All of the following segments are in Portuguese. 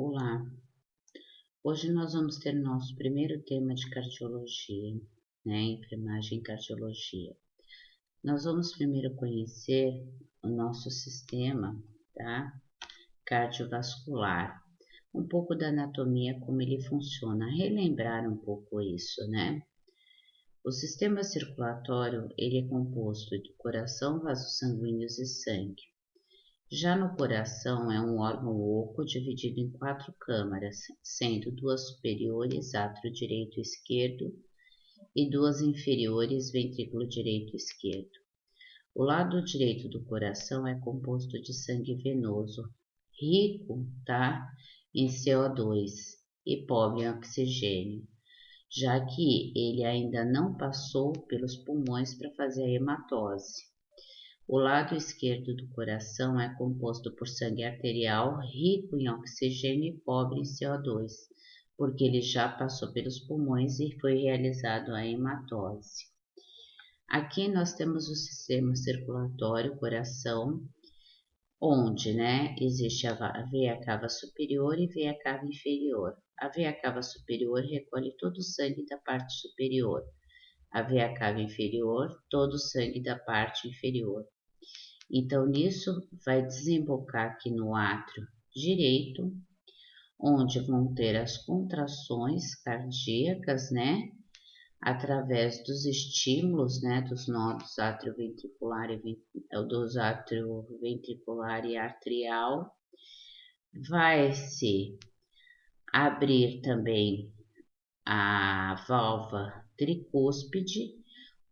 Olá, hoje nós vamos ter nosso primeiro tema de cardiologia, né? Enfermagem e cardiologia. Nós vamos primeiro conhecer o nosso sistema, tá? Cardiovascular, um pouco da anatomia, como ele funciona, relembrar um pouco isso, né? O sistema circulatório, ele é composto de coração, vasos sanguíneos e sangue. Já no coração é um órgão oco dividido em 4 câmaras, sendo 2 superiores, átrio direito e esquerdo, e 2 inferiores, ventrículo direito e esquerdo. O lado direito do coração é composto de sangue venoso, rico, tá, em CO2 e pobre em oxigênio, já que ele ainda não passou pelos pulmões para fazer a hematose. O lado esquerdo do coração é composto por sangue arterial rico em oxigênio e pobre em CO2, porque ele já passou pelos pulmões e foi realizado a hematose. Aqui nós temos o sistema circulatório, coração, onde, né, existe a veia cava superior e veia cava inferior. A veia cava superior recolhe todo o sangue da parte superior. A veia cava inferior, todo o sangue da parte inferior. Então, nisso vai desembocar aqui no átrio direito, onde vão ter as contrações cardíacas, né? Através dos estímulos, né? Dos nodos atrioventricular e arterial. Vai se abrir também a válvula tricúspide,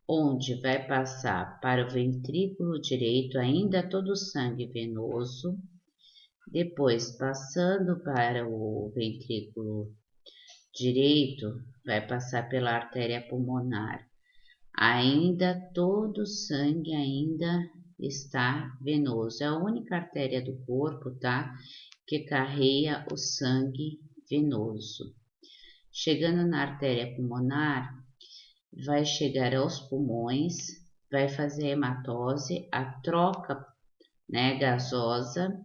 onde vai passar para o ventrículo direito ainda todo o sangue venoso, depois passando para o ventrículo direito, vai passar pela artéria pulmonar, ainda todo o sangue ainda está venoso, é a única artéria do corpo, tá, que carrega o sangue venoso. Chegando na artéria pulmonar, vai chegar aos pulmões, vai fazer a hematose, a troca, né, gasosa,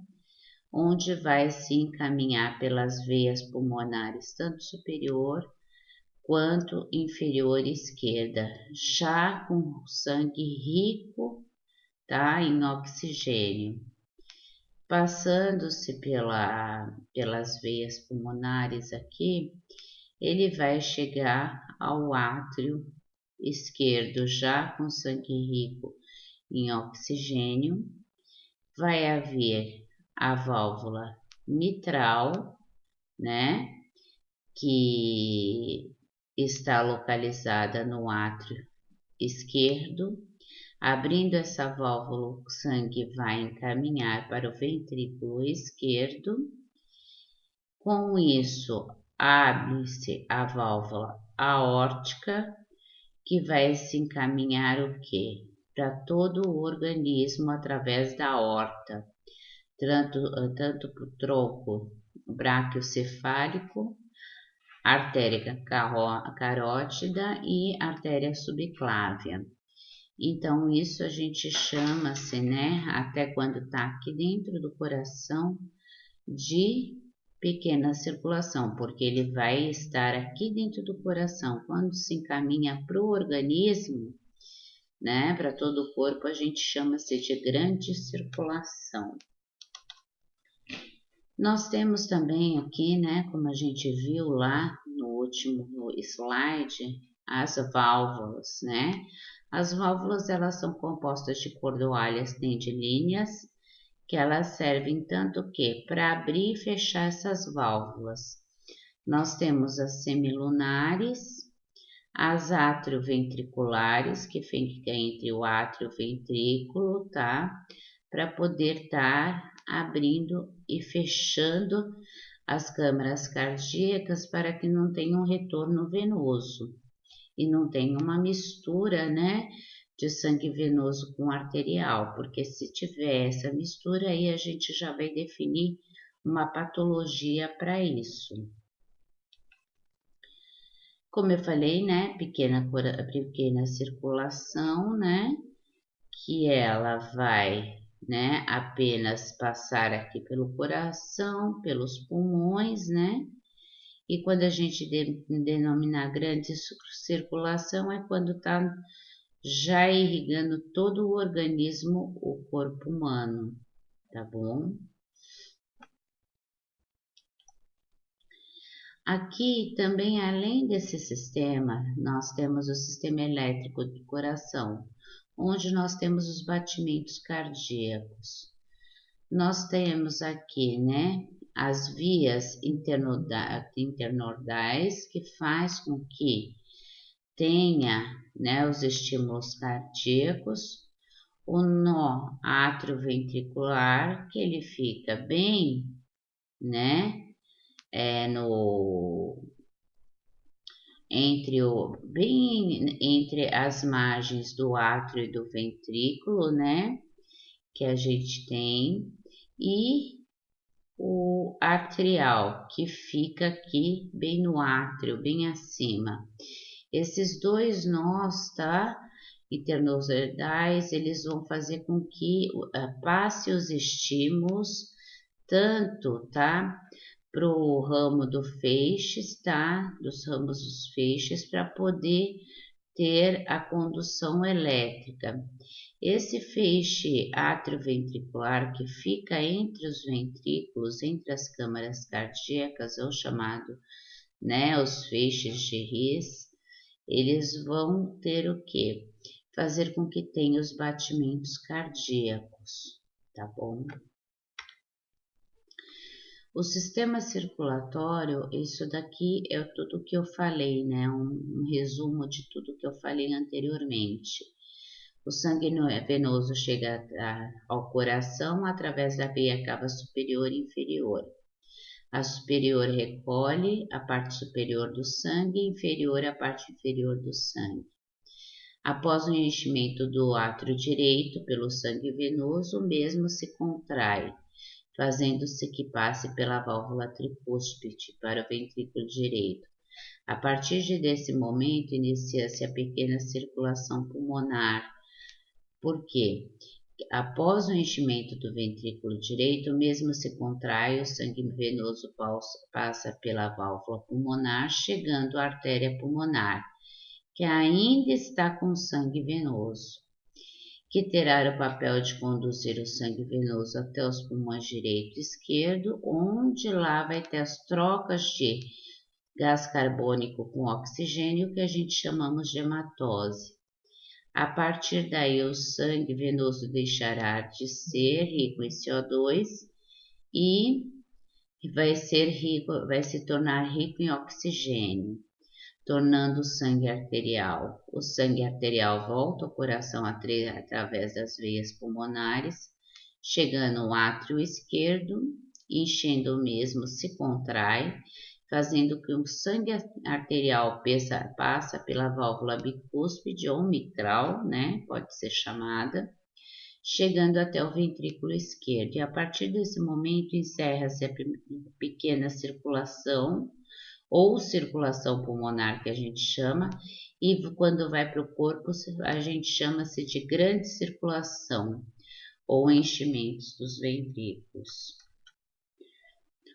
onde vai se encaminhar pelas veias pulmonares, tanto superior quanto inferior esquerda, já com sangue rico, tá, em oxigênio. Passando-se pelas veias pulmonares aqui, ele vai chegar ao átrio esquerdo já com sangue rico em oxigênio, vai haver a válvula mitral, né, que está localizada no átrio esquerdo. Abrindo essa válvula, o sangue vai encaminhar para o ventrículo esquerdo. Com isso, abre-se a válvula aórtica, que vai se encaminhar o quê? Para todo o organismo através da aorta, tanto para o tronco braquiocefálico, artéria carótida e artéria subclávia. Então, isso a gente chama-se, né, até quando está aqui dentro do coração, de pequena circulação, porque ele vai estar aqui dentro do coração. Quando se encaminha para o organismo, né, para todo o corpo, a gente chama-se de grande circulação. Nós temos também aqui, né, como a gente viu lá no último slide, as válvulas, né? As válvulas, elas são compostas de cordoalhas tendilíneas, que elas servem tanto que para abrir e fechar essas válvulas. Nós temos as semilunares, as atrioventriculares, que fica entre o átrio e o ventrículo, tá? Para poder estar abrindo e fechando as câmaras cardíacas para que não tenha um retorno venoso e não tenha uma mistura, né, de sangue venoso com arterial, porque se tiver essa mistura aí a gente já vai definir uma patologia para isso. Como eu falei, né, pequena circulação, né, que ela vai né, apenas passar aqui pelo coração, pelos pulmões, né? E quando a gente denomina grande circulação é quando está já irrigando todo o organismo, o corpo humano, tá bom? Aqui também, além desse sistema, nós temos o sistema elétrico do coração, onde nós temos os batimentos cardíacos. Nós temos aqui, né, as vias internodais que faz com que tenha, né, os estímulos cardíacos, o nó atrioventricular, que ele fica bem, né, bem entre as margens do átrio e do ventrículo, né, que a gente tem, e o atrial, que fica aqui bem no átrio, bem acima. Esses dois nós, tá? Internodais, eles vão fazer com que passe os estímulos, tanto, tá? Para o ramo do feixes, tá? Dos ramos dos feixes, para poder ter a condução elétrica. Esse feixe atrioventricular que fica entre os ventrículos, entre as câmaras cardíacas, é o chamado, né, os feixes de His, eles vão ter o quê? Fazer com que tenha os batimentos cardíacos, tá bom? O sistema circulatório, isso daqui é tudo que eu falei, né? Um resumo de tudo que eu falei anteriormente. O sangue venoso chega ao coração através da veia cava superior e inferior. A superior recolhe a parte superior do sangue e inferior a parte inferior do sangue. Após o enchimento do átrio direito pelo sangue venoso, o mesmo se contrai, fazendo-se que passe pela válvula tricúspide para o ventrículo direito. A partir desse momento, inicia-se a pequena circulação pulmonar. Por quê? Após o enchimento do ventrículo direito, o mesmo se contrai, o sangue venoso passa pela válvula pulmonar, chegando à artéria pulmonar, que ainda está com sangue venoso, que terá o papel de conduzir o sangue venoso até os pulmões direito e esquerdo, onde lá vai ter as trocas de gás carbônico com oxigênio, que a gente chamamos de hematose. A partir daí, o sangue venoso deixará de ser rico em CO2 e vai se tornar rico em oxigênio, tornando o sangue arterial. O sangue arterial volta ao coração através das veias pulmonares, chegando ao átrio esquerdo, enchendo o mesmo, se contrai, fazendo que o sangue arterial passa pela válvula bicúspide ou mitral, né, pode ser chamada, chegando até o ventrículo esquerdo. E a partir desse momento encerra-se a pequena circulação, ou circulação pulmonar, que a gente chama, e quando vai para o corpo, a gente chama-se de grande circulação, ou enchimentos dos ventrículos.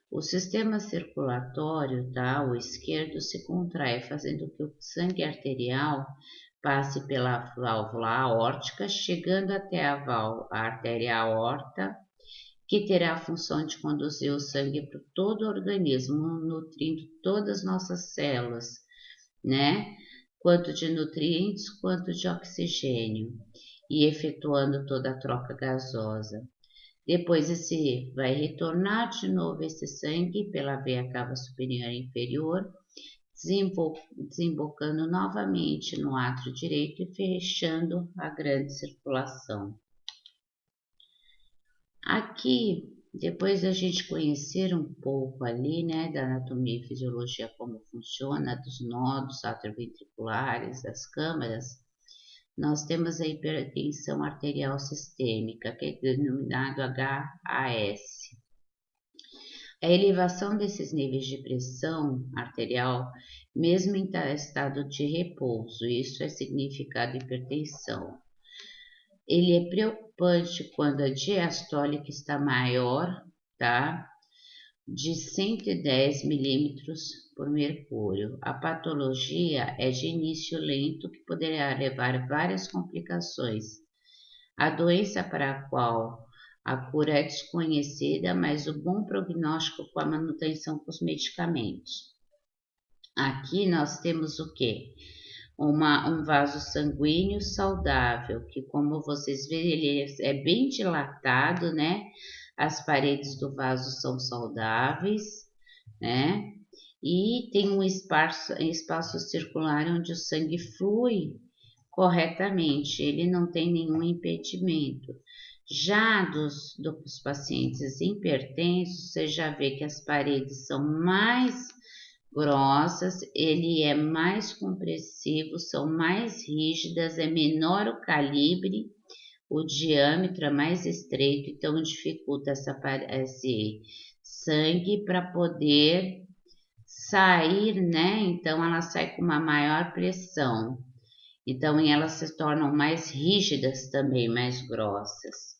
O sistema circulatório, tá, o esquerdo, se contrai, fazendo que o sangue arterial passe pela válvula aórtica, chegando até a artéria aorta, que terá a função de conduzir o sangue para todo o organismo, nutrindo todas as nossas células, né? Quanto de nutrientes, quanto de oxigênio, e efetuando toda a troca gasosa. Depois vai retornar de novo esse sangue pela veia cava superior e inferior, desembocando novamente no átrio direito e fechando a grande circulação. Aqui, depois da gente conhecer um pouco ali, né, da anatomia e fisiologia, como funciona, dos nodos atrioventriculares, das câmaras, nós temos a hipertensão arterial sistêmica, que é denominado HAS. A elevação desses níveis de pressão arterial, mesmo em estado de repouso, isso é significado hipertensão. Ele é preocupante quando a diastólica está maior, tá? De 110 milímetros por mercúrio. A patologia é de início lento que poderá levar a várias complicações. A doença para a qual a cura é desconhecida, mas o bom prognóstico com a manutenção com os medicamentos. Aqui nós temos o quê? Um vaso sanguíneo saudável, que como vocês veem, ele é bem dilatado, né? As paredes do vaso são saudáveis, né? E tem um espaço circular onde o sangue flui corretamente, ele não tem nenhum impedimento. Já dos pacientes hipertensos, você já vê que as paredes são mais grossas, ele é mais compressivo, são mais rígidas, é menor o calibre, o diâmetro é mais estreito, então dificulta esse sangue para poder sair, né? Então ela sai com uma maior pressão. Então elas se tornam mais rígidas também, mais grossas.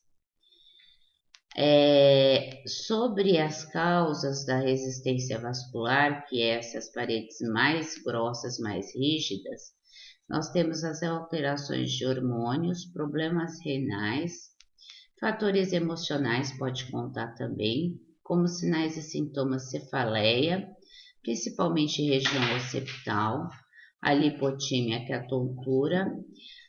Sobre as causas da resistência vascular, que é essas paredes mais grossas, mais rígidas, nós temos as alterações de hormônios, problemas renais, fatores emocionais pode contar também, como sinais e sintomas cefaleia, principalmente região occipital, a lipotímia, que é a tontura,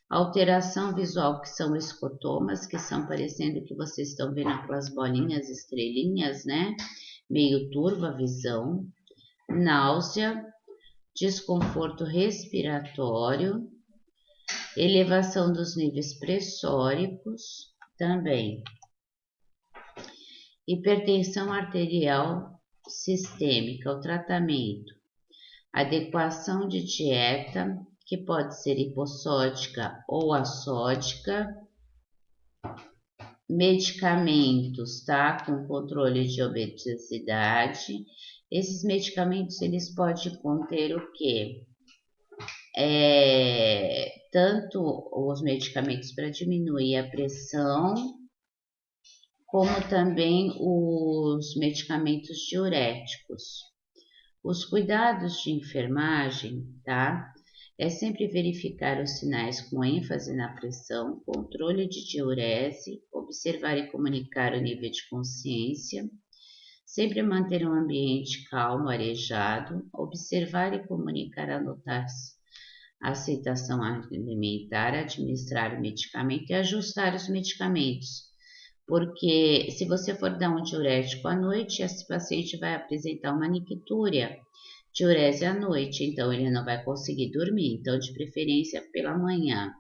alteração visual, que são escotomas, que são parecendo que vocês estão vendo aquelas bolinhas, estrelinhas, né? Meio turva a visão, náusea, desconforto respiratório, elevação dos níveis pressóricos também, hipertensão arterial sistêmica, o tratamento, adequação de dieta, que pode ser hipossódica ou assódica, medicamentos, tá? Com controle de obesidade. Esses medicamentos, eles podem conter o quê? Tanto os medicamentos para diminuir a pressão, como também os medicamentos diuréticos. Os cuidados de enfermagem, tá? É sempre verificar os sinais com ênfase na pressão, controle de diurese, observar e comunicar o nível de consciência, sempre manter um ambiente calmo, arejado, observar e comunicar, anotar a aceitação alimentar, administrar o medicamento e ajustar os medicamentos. Porque se você for dar um diurético à noite, esse paciente vai apresentar uma nictúria, diurese à noite, então ele não vai conseguir dormir, então de preferência pela manhã.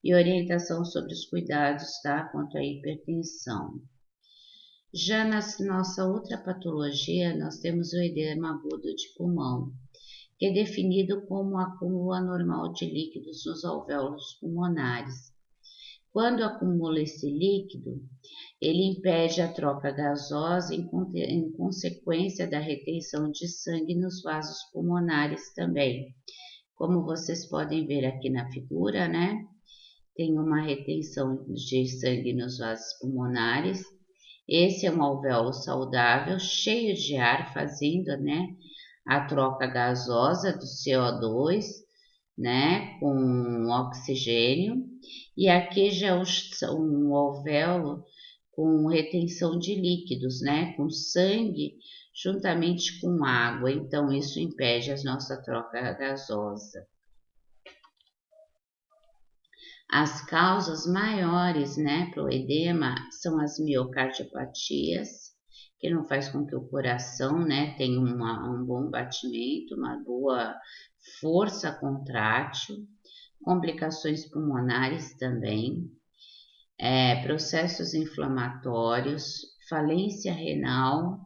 E orientação sobre os cuidados, tá? Quanto à hipertensão. Já na nossa outra patologia, nós temos o edema agudo de pulmão, que é definido como um acúmulo anormal de líquidos nos alvéolos pulmonares. Quando acumula esse líquido, ele impede a troca gasosa em consequência da retenção de sangue nos vasos pulmonares também. Como vocês podem ver aqui na figura, né? Tem uma retenção de sangue nos vasos pulmonares. Esse é um alvéolo saudável, cheio de ar, fazendo, né, a troca gasosa do CO2, né, com oxigênio. E aqui já é um alvéolo com retenção de líquidos, né, com sangue juntamente com água. Então, isso impede a nossa troca gasosa. As causas maiores, né, para o edema são as miocardiopatias, que não faz com que o coração, né, tenha um bom batimento, uma boa força contrátil, complicações pulmonares também, processos inflamatórios, falência renal.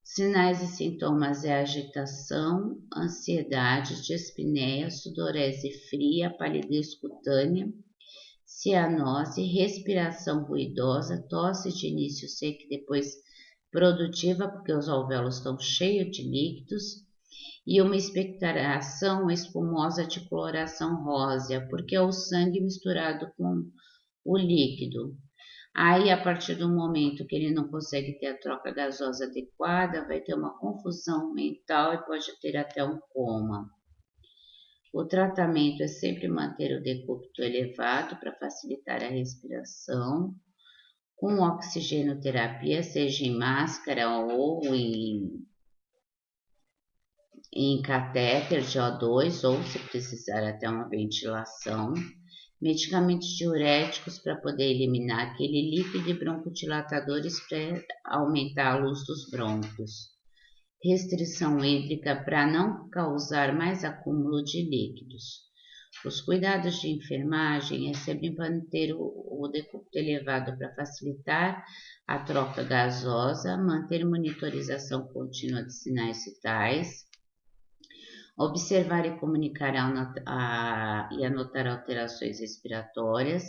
Sinais e sintomas é agitação, ansiedade, dispneia, sudorese fria, palidez cutânea, cianose, respiração ruidosa, tosse de início seca e depois produtiva, porque os alvéolos estão cheios de líquidos, e uma expectoração espumosa de coloração rósea, porque é o sangue misturado com o líquido. Aí, a partir do momento que ele não consegue ter a troca gasosa adequada, vai ter uma confusão mental e pode ter até um coma. O tratamento é sempre manter o decúbito elevado para facilitar a respiração, com oxigenoterapia, seja em máscara ou em catéter de O2, ou se precisar até uma ventilação. Medicamentos diuréticos para poder eliminar aquele líquido e broncodilatadores para aumentar a luz dos brônquios. Restrição hídrica para não causar mais acúmulo de líquidos. Os cuidados de enfermagem é sempre manter o decúbito elevado para facilitar a troca gasosa, manter monitorização contínua de sinais vitais, observar e comunicar e anotar alterações respiratórias,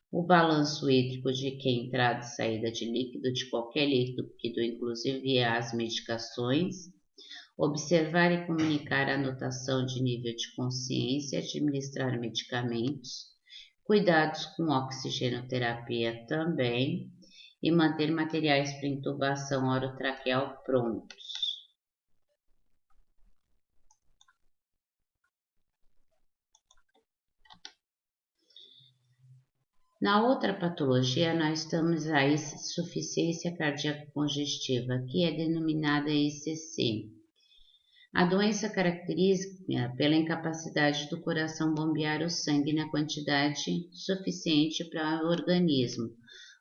o balanço hídrico de que entrada e saída de líquido, de qualquer líquido, inclusive as medicações, observar e comunicar a anotação de nível de consciência, administrar medicamentos, cuidados com oxigenoterapia também, e manter materiais para intubação orotraqueal prontos. Na outra patologia, nós temos a insuficiência cardíaca congestiva, que é denominada ICC. A doença caracteriza pela incapacidade do coração bombear o sangue na quantidade suficiente para o organismo.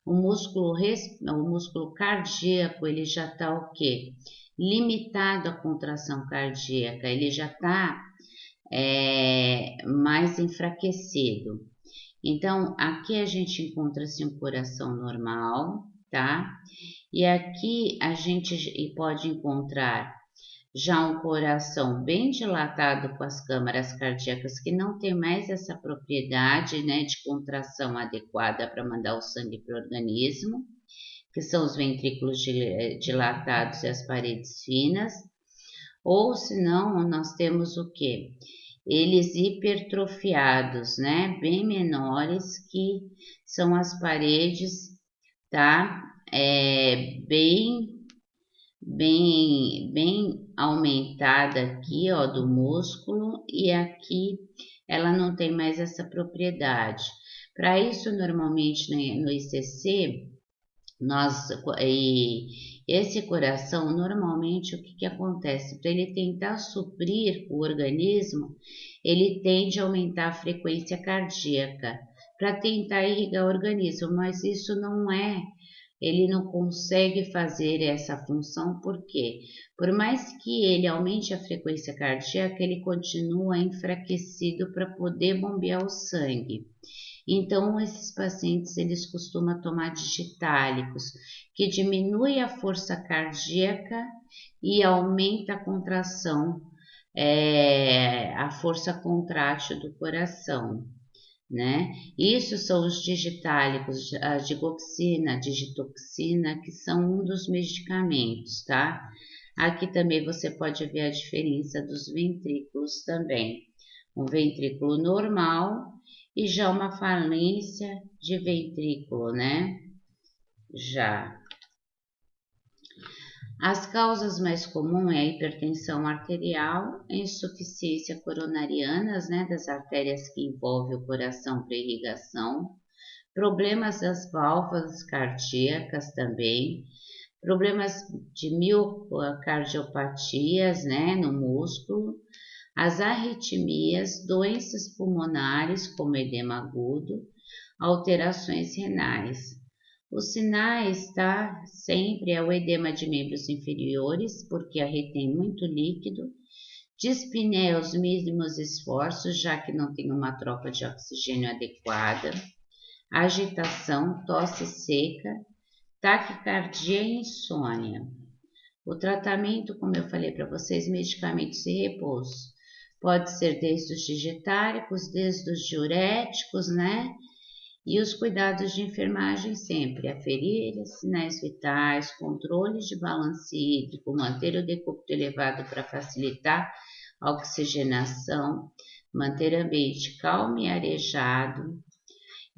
O músculo cardíaco, ele já está o quê? Limitado à contração cardíaca, ele já está mais enfraquecido. Então, aqui a gente encontra-se um coração normal, tá? E aqui a gente pode encontrar já um coração bem dilatado com as câmaras cardíacas que não tem mais essa propriedade, né, de contração adequada para mandar o sangue para o organismo, que são os ventrículos dilatados e as paredes finas. Ou senão, nós temos o quê? Eles hipertrofiados, né? Bem menores, que são as paredes, tá? Bem aumentada aqui, ó, do músculo, e aqui ela não tem mais essa propriedade. Para isso, normalmente no ICC, esse coração, normalmente, o que acontece? Para ele tentar suprir o organismo, ele tende a aumentar a frequência cardíaca para tentar irrigar o organismo, mas isso não é, ele não consegue fazer essa função, por quê? Por mais que ele aumente a frequência cardíaca, ele continua enfraquecido para poder bombear o sangue. Então, esses pacientes, eles costumam tomar digitálicos, que diminui a força cardíaca e aumenta a contração, a força contrátil do coração, né? Isso são os digitálicos, a digoxina, a digitoxina, que são um dos medicamentos, tá? Aqui também você pode ver a diferença dos ventrículos também. Um ventrículo normal e já uma falência de ventrículo, né? Já. As causas mais comuns é a hipertensão arterial, a insuficiência coronariana, né, das artérias que envolvem o coração para irrigação, problemas das válvulas cardíacas também, problemas de miocardiopatias, né, no músculo, as arritmias, doenças pulmonares como edema agudo, alterações renais. Os sinais, tá? Sempre é o edema de membros inferiores, porque retém muito líquido, dispneia aos mínimos esforços, já que não tem uma troca de oxigênio adequada, agitação, tosse seca, taquicardia e insônia. O tratamento, como eu falei para vocês, medicamentos e repouso. Pode ser desde os digetáricos, desde os diuréticos, né? E os cuidados de enfermagem sempre, aferir sinais vitais, controle de balanço hídrico, manter o decúbito elevado para facilitar a oxigenação, manter o ambiente calmo e arejado.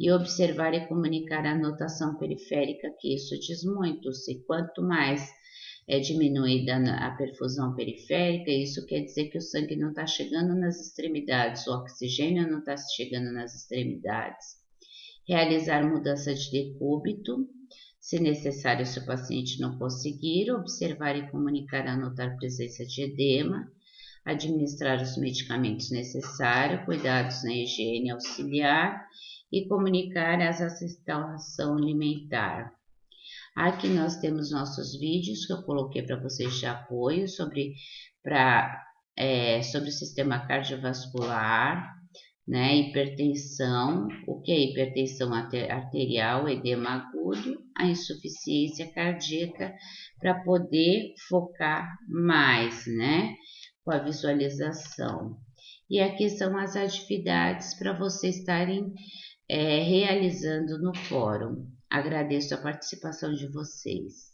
e observar e comunicar a notação periférica, que isso diz muito. Se quanto mais é diminuída a perfusão periférica, isso quer dizer que o sangue não está chegando nas extremidades, o oxigênio não está chegando nas extremidades. Realizar mudança de decúbito, se necessário, se o paciente não conseguir, observar e comunicar a notar presença de edema, administrar os medicamentos necessários, cuidados na higiene auxiliar e comunicar a assistência alimentar. Aqui nós temos nossos vídeos que eu coloquei para vocês de apoio sobre o sistema cardiovascular, né, hipertensão, o que é hipertensão arterial, edema agudo, a insuficiência cardíaca, para poder focar mais, né, com a visualização. E aqui são as atividades para vocês estarem realizando no fórum. Agradeço a participação de vocês.